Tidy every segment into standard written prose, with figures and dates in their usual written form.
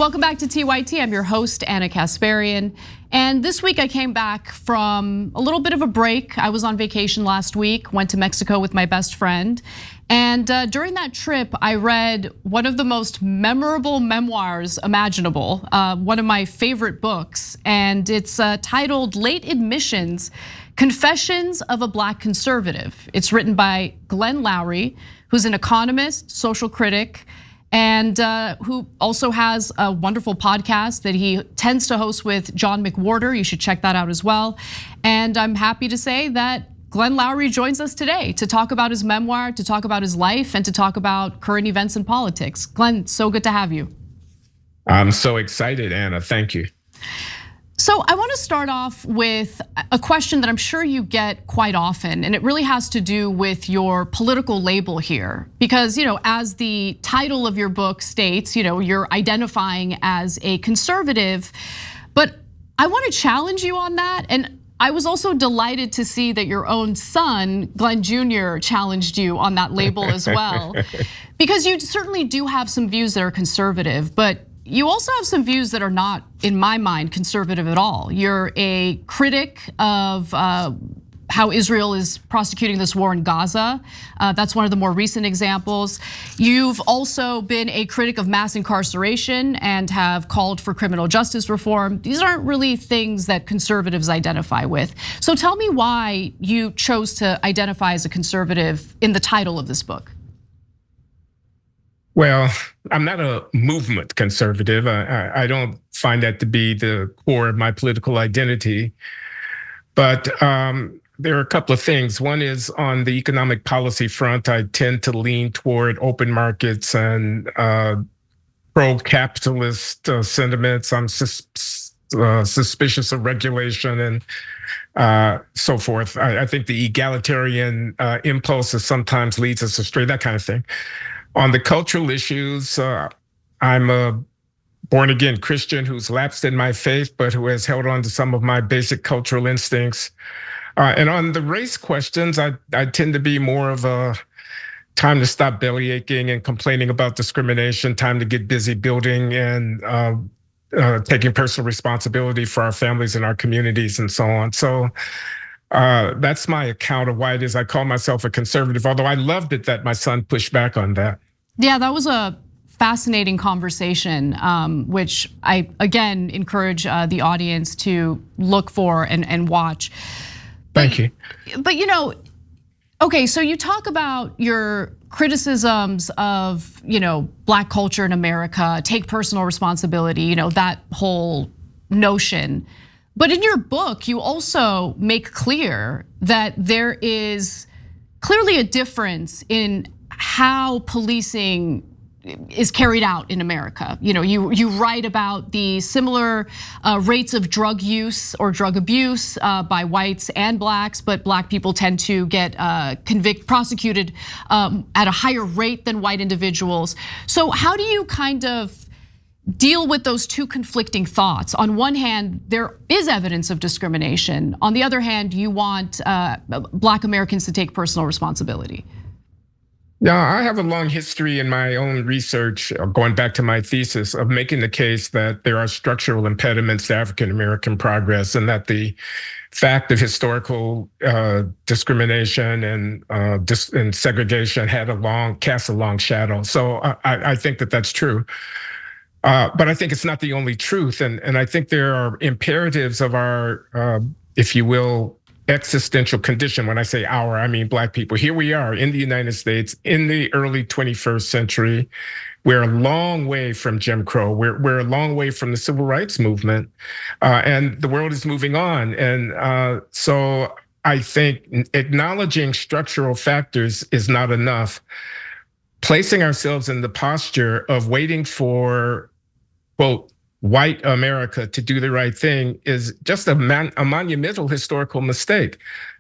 Welcome back to TYT. I'm your host, Anna Kasparian. And this week I came back from a little bit of a break. I was on vacation last week, went to Mexico with my best friend. And during that trip, I read one of the most memorable memoirs imaginable, one of my favorite books. And it's titled Late Admissions, Confessions of a Black Conservative. It's written by Glenn Loury, who's an economist, social critic, and who also has a wonderful podcast that he tends to host with John McWhorter. You should check that out as well. And I'm happy to say that Glenn Loury joins us today to talk about his memoir, to talk about his life, and to talk about current events in politics. Glenn, so good to have you. I'm so excited, Anna. Thank you. So I want to start off with a question that I'm sure you get quite often, and it really has to do with your political label here. Because, as the title of your book states, you're identifying as a conservative, but I want to challenge you on that. And I was also delighted to see that your own son, Glenn Jr., challenged you on that label as well. Because you certainly do have some views that are conservative, but you also have some views that are not, in my mind, conservative at all. You're a critic of how Israel is prosecuting this war in Gaza. That's one of the more recent examples. You've also been a critic of mass incarceration and have called for criminal justice reform. These aren't really things that conservatives identify with. So tell me why you chose to identify as a conservative in the title of this book. Well, I'm not a movement conservative. I don't find that to be the core of my political identity. But there are a couple of things. One is on the economic policy front, I tend to lean toward open markets and pro-capitalist sentiments. I'm suspicious of regulation and so forth. I think the egalitarian impulses sometimes leads us astray, that kind of thing. On the cultural issues, I'm a born-again Christian who's lapsed in my faith, but who has held on to some of my basic cultural instincts. And on the race questions, I tend to be more of a time to stop bellyaching and complaining about discrimination, time to get busy building and taking personal responsibility for our families and our communities and so on. So that's my account of why it is I call myself a conservative, although I loved it that my son pushed back on that. Yeah, that was a fascinating conversation, which I, again, encourage the audience to look for and watch. Thank you. But okay, so you talk about your criticisms of, Black culture in America, take personal responsibility, that whole notion. But in your book, you also make clear that there is clearly a difference in how policing is carried out in America. You write about the similar rates of drug use or drug abuse by whites and blacks, but black people tend to get prosecuted at a higher rate than white individuals. So how do you kind of deal with those two conflicting thoughts? On one hand, there is evidence of discrimination. On the other hand, you want Black Americans to take personal responsibility. Yeah, I have a long history in my own research, going back to my thesis, of making the case that there are structural impediments to African American progress, and that the fact of historical discrimination and segregation cast a long shadow. So I think that that's true. But I think it's not the only truth. And I think there are imperatives of our, if you will, existential condition. When I say our, I mean Black people. Here we are in the United States in the early 21st century. We're a long way from Jim Crow. We're a long way from the civil rights movement. And the world is moving on. And so I think acknowledging structural factors is not enough. Placing ourselves in the posture of waiting for, quote, white America to do the right thing is just a monumental historical mistake.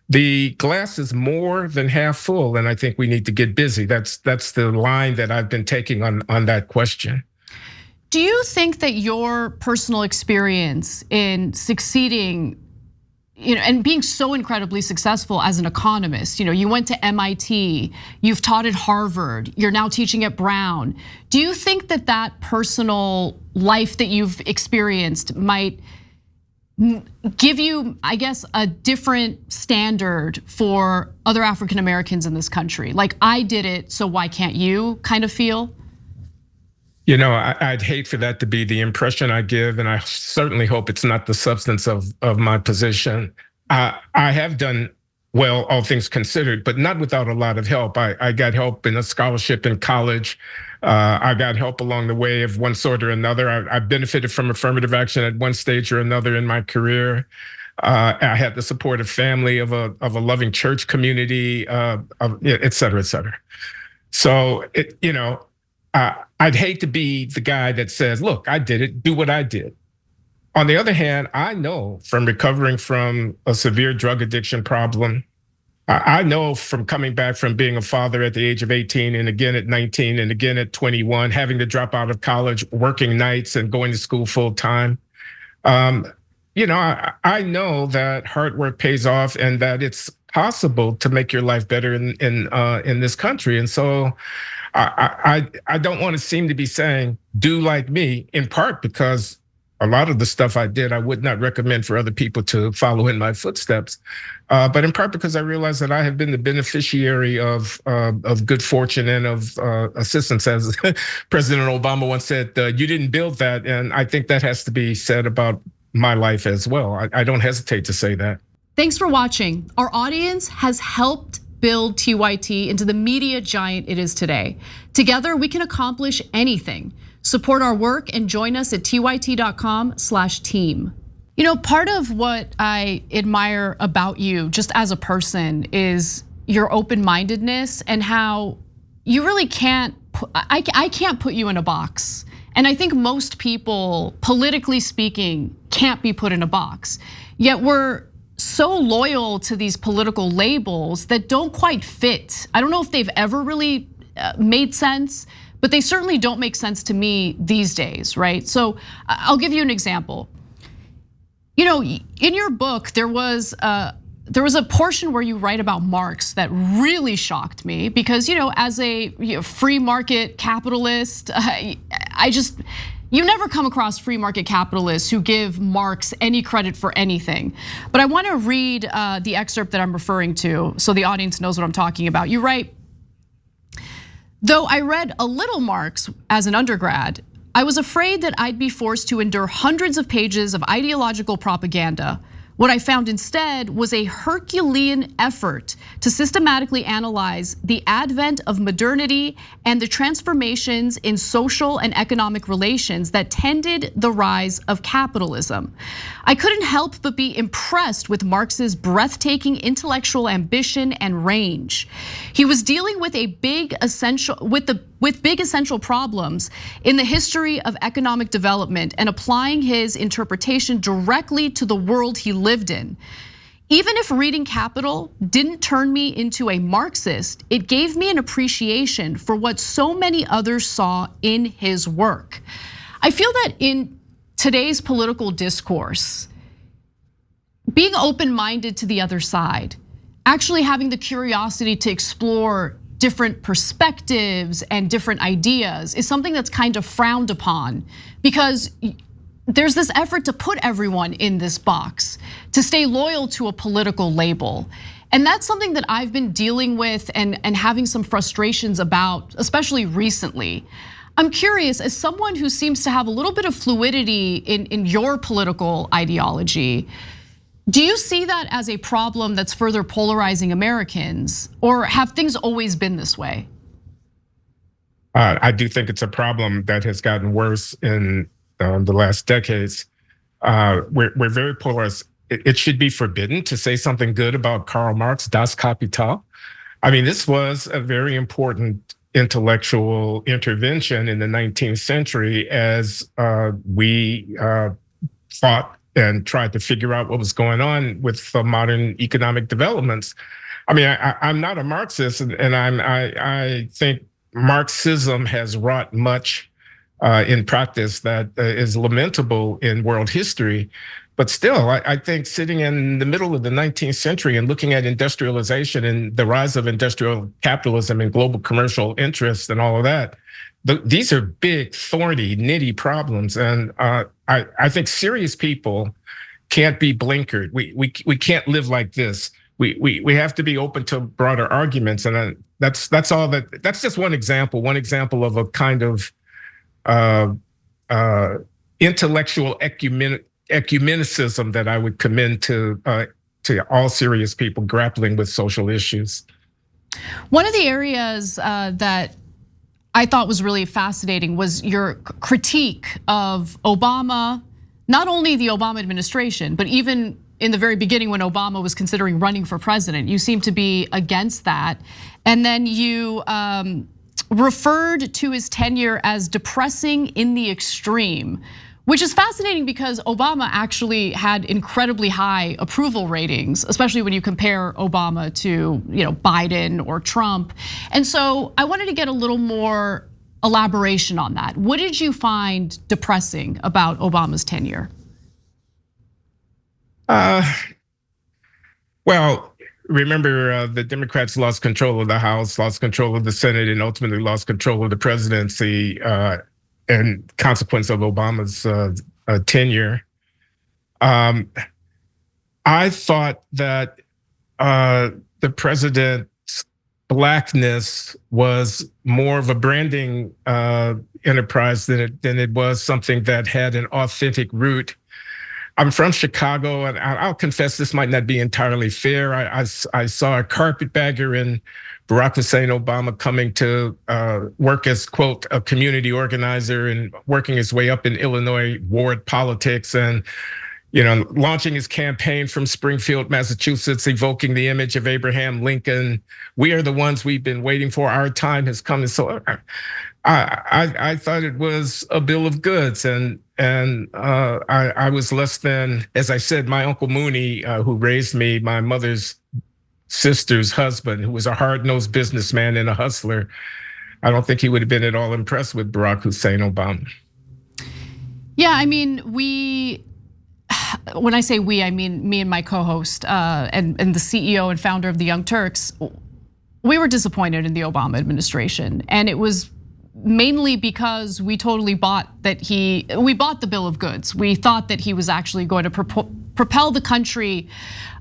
The glass is more than half full, and I think we need to get busy. That's the line that I've been taking on that question. Do you think that your personal experience in succeeding and being so incredibly successful as an economist. You went to MIT, you've taught at Harvard, you're now teaching at Brown. Do you think that that personal life that you've experienced might give you, I guess, a different standard for other African Americans in this country? Like, I did it, so why can't you kind of feel? I'd hate for that to be the impression I give, and I certainly hope it's not the substance of my position. I have done well, all things considered, but not without a lot of help. I got help in a scholarship in college. I got help along the way of one sort or another. I benefited from affirmative action at one stage or another in my career. I had the support of family, of a loving church community, et cetera, et cetera. So I'd hate to be the guy that says, look, I did it, do what I did. On the other hand, I know from recovering from a severe drug addiction problem, I know from coming back from being a father at the age of 18 and again at 19 and again at 21, having to drop out of college, working nights and going to school full time. I know that hard work pays off and that it's possible to make your life better in this country. And so I don't want to seem to be saying, do like me, in part because a lot of the stuff I did, I would not recommend for other people to follow in my footsteps. But in part because I realize that I have been the beneficiary of good fortune and of assistance. As President Obama once said, you didn't build that. And I think that has to be said about my life as well. I don't hesitate to say that. Thanks for watching. Our audience has helped build TYT into the media giant it is today. Together, we can accomplish anything. Support our work and join us at tyt.com/team. Part of what I admire about you just as a person is your open-mindedness and how you really can't, I can't put you in a box. And I think most people, politically speaking, can't be put in a box. Yet we're so loyal to these political labels that don't quite fit. I don't know if they've ever really made sense, but they certainly don't make sense to me these days, right? So I'll give you an example. In your book, there was a portion where you write about Marx that really shocked me because, as a free market capitalist, you never come across free market capitalists who give Marx any credit for anything. But I want to read the excerpt that I'm referring to so the audience knows what I'm talking about. You write, though I read a little Marx as an undergrad, I was afraid that I'd be forced to endure hundreds of pages of ideological propaganda. What I found instead was a Herculean effort to systematically analyze the advent of modernity and the transformations in social and economic relations that tended the rise of capitalism. I couldn't help but be impressed with Marx's breathtaking intellectual ambition and range. He was dealing with big essential problems in the history of economic development and applying his interpretation directly to the world he lived in. Even if reading Capital didn't turn me into a Marxist, it gave me an appreciation for what so many others saw in his work. I feel that in today's political discourse, being open-minded to the other side, actually having the curiosity to explore different perspectives and different ideas is something that's kind of frowned upon because there's this effort to put everyone in this box, to stay loyal to a political label. And that's something that I've been dealing with and having some frustrations about, especially recently. I'm curious, as someone who seems to have a little bit of fluidity in your political ideology, do you see that as a problem that's further polarizing Americans, or have things always been this way? I do think it's a problem that has gotten worse in the last decades. We're very polarized. It should be forbidden to say something good about Karl Marx, Das Kapital. I mean, this was a very important intellectual intervention in the 19th century as we fought and tried to figure out what was going on with modern economic developments. I mean, I'm not a Marxist, and I think Marxism has wrought much in practice that is lamentable in world history. But still, I think sitting in the middle of the 19th century and looking at industrialization and the rise of industrial capitalism and global commercial interests and all of that, these are big, thorny, nitty problems. And I think serious people can't be blinkered. We can't live like this. We have to be open to broader arguments. And that's all that, that's just one example of a kind of intellectual ecumenicism that I would commend to all serious people grappling with social issues. One of the areas that I thought was really fascinating was your critique of Obama, not only the Obama administration, but even in the very beginning when Obama was considering running for president. You seem to be against that. And then you referred to his tenure as depressing in the extreme, which is fascinating because Obama actually had incredibly high approval ratings, especially when you compare Obama to Biden or Trump. And so I wanted to get a little more elaboration on that. What did you find depressing about Obama's tenure? Well, remember the Democrats lost control of the House, lost control of the Senate, and ultimately lost control of the presidency and consequence of Obama's tenure. I thought that the president's blackness was more of a branding enterprise than it was something that had an authentic root. I'm from Chicago, and I'll confess this might not be entirely fair. I saw a carpetbagger in Barack Hussein Obama coming to work as, quote, a community organizer and working his way up in Illinois ward politics and, launching his campaign from Springfield, Massachusetts, evoking the image of Abraham Lincoln. We are the ones we've been waiting for. Our time has come. And so I thought it was a bill of goods. And I was less than, as I said, my Uncle Mooney, who raised me, my mother's sister's husband, who was a hard-nosed businessman and a hustler. I don't think he would have been at all impressed with Barack Hussein Obama. Yeah, I mean, when I say we, I mean me and my co-host and the CEO and founder of the Young Turks. We were disappointed in the Obama administration, and it was mainly because we totally bought the bill of goods. We thought that he was actually going to propel the country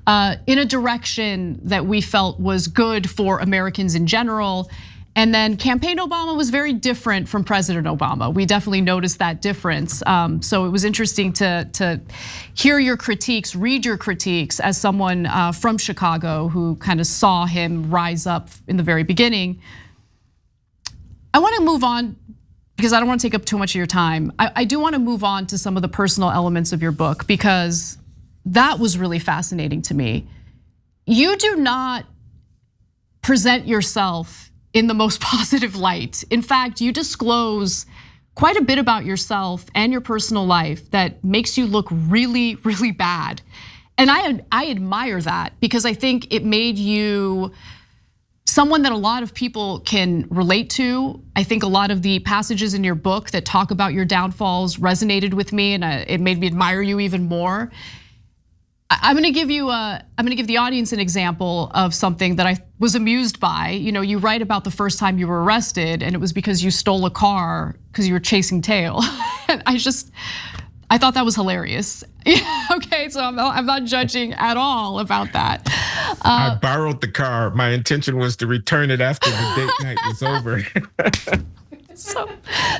in a direction that we felt was good for Americans in general. And then campaign Obama was very different from President Obama. We definitely noticed that difference. So it was interesting to hear your critiques, read your critiques as someone from Chicago who kind of saw him rise up in the very beginning. I want to move on because I don't want to take up too much of your time. I do want to move on to some of the personal elements of your book because that was really fascinating to me. You do not present yourself in the most positive light. In fact, you disclose quite a bit about yourself and your personal life that makes you look really, really bad. And I admire that because I think it made you someone that a lot of people can relate to. I think a lot of the passages in your book that talk about your downfalls resonated with me, and it made me admire you even more. I'm gonna give the audience an example of something that I was amused by. You write about the first time you were arrested, and it was because you stole a car because you were chasing tail. And I thought that was hilarious. Okay, so I'm not judging at all about that. I borrowed the car. My intention was to return it after the date night was over. So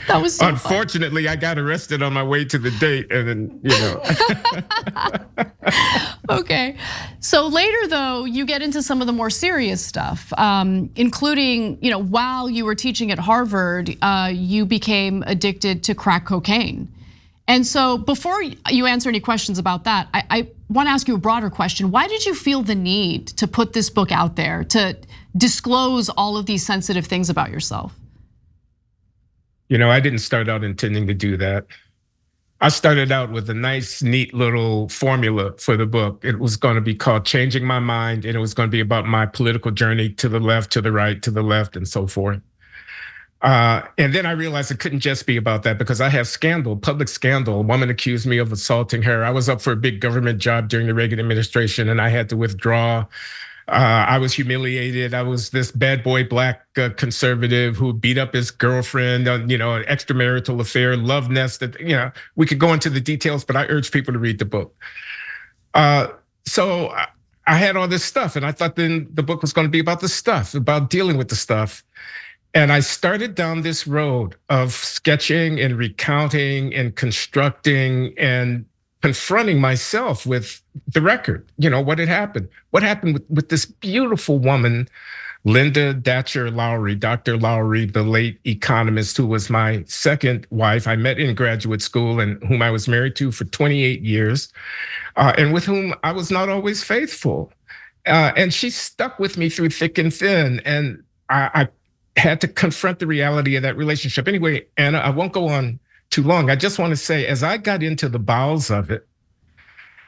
that was so unfortunately fun. I got arrested on my way to the date, and then Okay, so later though, you get into some of the more serious stuff, including while you were teaching at Harvard, you became addicted to crack cocaine. And so before you answer any questions about that, I want to ask you a broader question. Why did you feel the need to put this book out there, to disclose all of these sensitive things about yourself? I didn't start out intending to do that. I started out with a nice, neat little formula for the book. It was going to be called Changing My Mind, and it was going to be about my political journey to the left, to the right, to the left, and so forth. And then I realized it couldn't just be about that because I have scandal, public scandal. A woman accused me of assaulting her. I was up for a big government job during the Reagan administration and I had to withdraw. I was humiliated. I was this bad boy black conservative who beat up his girlfriend on, an extramarital affair, love nest. We could go into the details, but I urge people to read the book. So I had all this stuff, and I thought then the book was going to be about the stuff, about dealing with the stuff. And I started down this road of sketching and recounting and constructing and confronting myself with the record, what had happened. What happened with this beautiful woman, Linda Datcher Lowry, Dr. Lowry, the late economist who was my second wife. I met in graduate school and whom I was married to for 28 years, and with whom I was not always faithful. And she stuck with me through thick and thin. And I had to confront the reality of that relationship. Anyway, Anna, I won't go on too long. I just want to say, as I got into the bowels of it,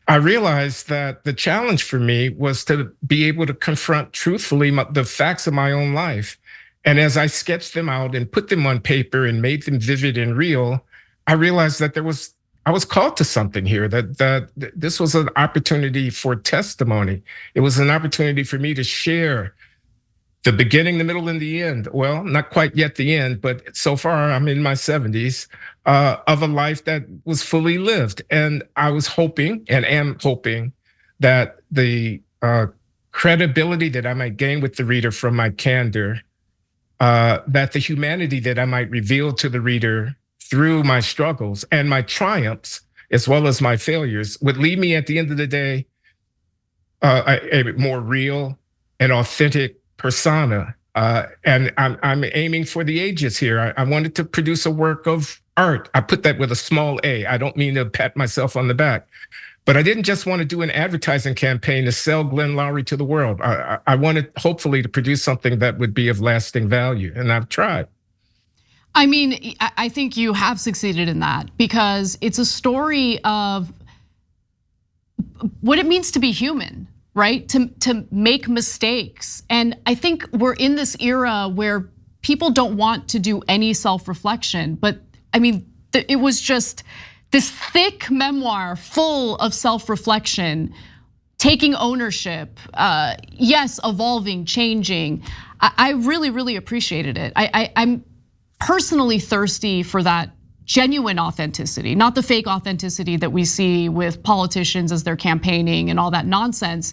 I realized that the challenge for me was to be able to confront truthfully the facts of my own life. And as I sketched them out and put them on paper and made them vivid and real, I realized that I was called to something here, that this was an opportunity for testimony. It was an opportunity for me to share the beginning, the middle, and the end. Well, not quite yet the end, but so far I'm in my 70s of a life that was fully lived. And I was hoping and am hoping that the credibility that I might gain with the reader from my candor, that the humanity that I might reveal to the reader through my struggles and my triumphs, as well as my failures, would leave me at the end of the day a more real and authentic persona. And I'm aiming for the ages here. I wanted to produce a work of art. I put that with a small a. I don't mean to pat myself on the back, but I didn't just want to do an advertising campaign to sell Glenn Lowry to the world. I wanted hopefully to produce something that would be of lasting value, and I've tried. I mean, I think you have succeeded in that because it's a story of what it means to be human, right? To make mistakes. And I think we're in this era where people don't want to do any self-reflection, but I mean, it was just this thick memoir full of self-reflection, taking ownership, yes, evolving, changing. I really, really appreciated it. I'm personally thirsty for that genuine authenticity, not the fake authenticity that we see with politicians as they're campaigning and all that nonsense.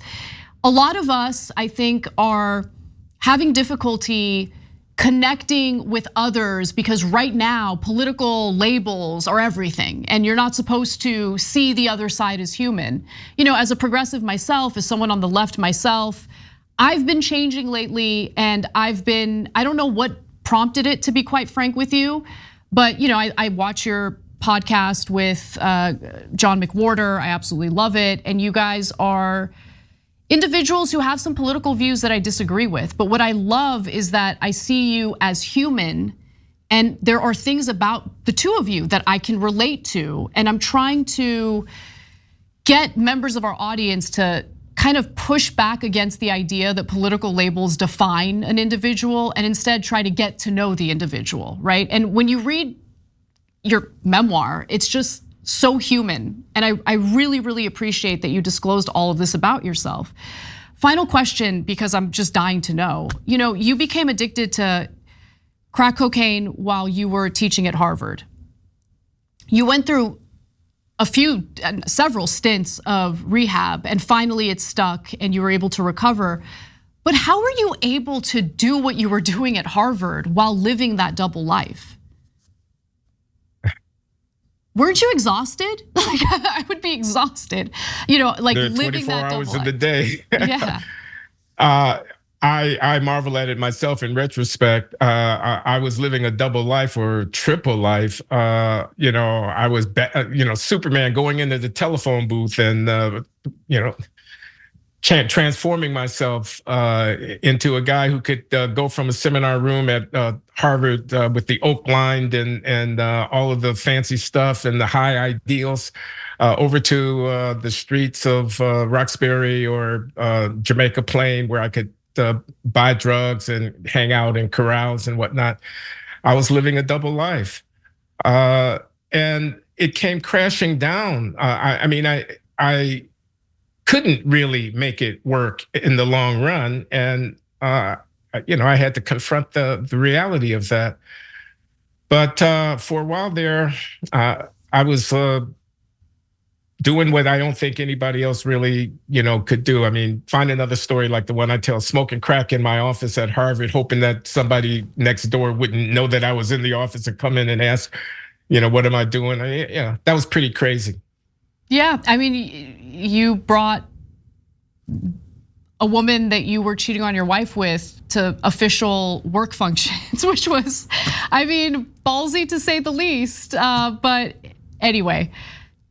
A lot of us, I think, are having difficulty connecting with others because right now political labels are everything and you're not supposed to see the other side as human. As a progressive myself, as someone on the left myself, I've been changing lately and I don't know what prompted it, to be quite frank with you. But I watch your podcast with John McWhorter. I absolutely love it. And you guys are individuals who have some political views that I disagree with. But what I love is that I see you as human. And there are things about the two of you that I can relate to. And I'm trying to get members of our audience to kind of push back against the idea that political labels define an individual and instead try to get to know the individual, right? And when you read your memoir, it's just so human. And I really, really appreciate that you disclosed all of this about yourself. Final question, because I'm just dying to know. You became addicted to crack cocaine while you were teaching at Harvard. You went through several stints of rehab, and finally it stuck and you were able to recover. But how were you able to do what you were doing at Harvard while living that double life? Weren't you exhausted? Like I would be exhausted, like living that double life. 24 hours of the day. Yeah. I marvel at it myself in retrospect. I was living a double life or triple life. I was, Superman going into the telephone booth and, transforming myself into a guy who could go from a seminar room at Harvard with the oak lined and all of the fancy stuff and the high ideals over to the streets of Roxbury or Jamaica Plain, where I could buy drugs and hang out in corrals and whatnot. I was living a double life. And it came crashing down. I mean, I couldn't really make it work in the long run. And, I had to confront the reality of that. But for a while there, I was doing what I don't think anybody else really, could do. I mean, find another story like the one I tell, smoking crack in my office at Harvard, hoping that somebody next door wouldn't know that I was in the office and come in and ask, what am I doing? That was pretty crazy. Yeah, I mean, you brought a woman that you were cheating on your wife with to official work functions, which was, I mean, ballsy to say the least. But anyway,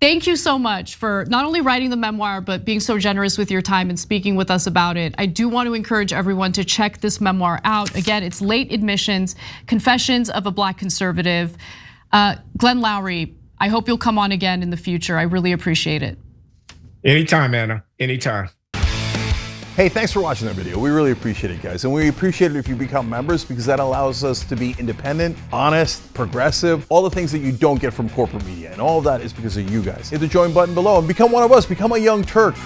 thank you so much for not only writing the memoir, but being so generous with your time and speaking with us about it. I do want to encourage everyone to check this memoir out. Again, it's Late Admissions, Confessions of a Black Conservative. Glenn Loury, I hope you'll come on again in the future. I really appreciate it. Anytime, Anna, anytime. Hey, thanks for watching that video. We really appreciate it, guys. And we appreciate it if you become members, because that allows us to be independent, honest, progressive, all the things that you don't get from corporate media. And all of that is because of you guys. Hit the join button below and become one of us, become a Young Turk.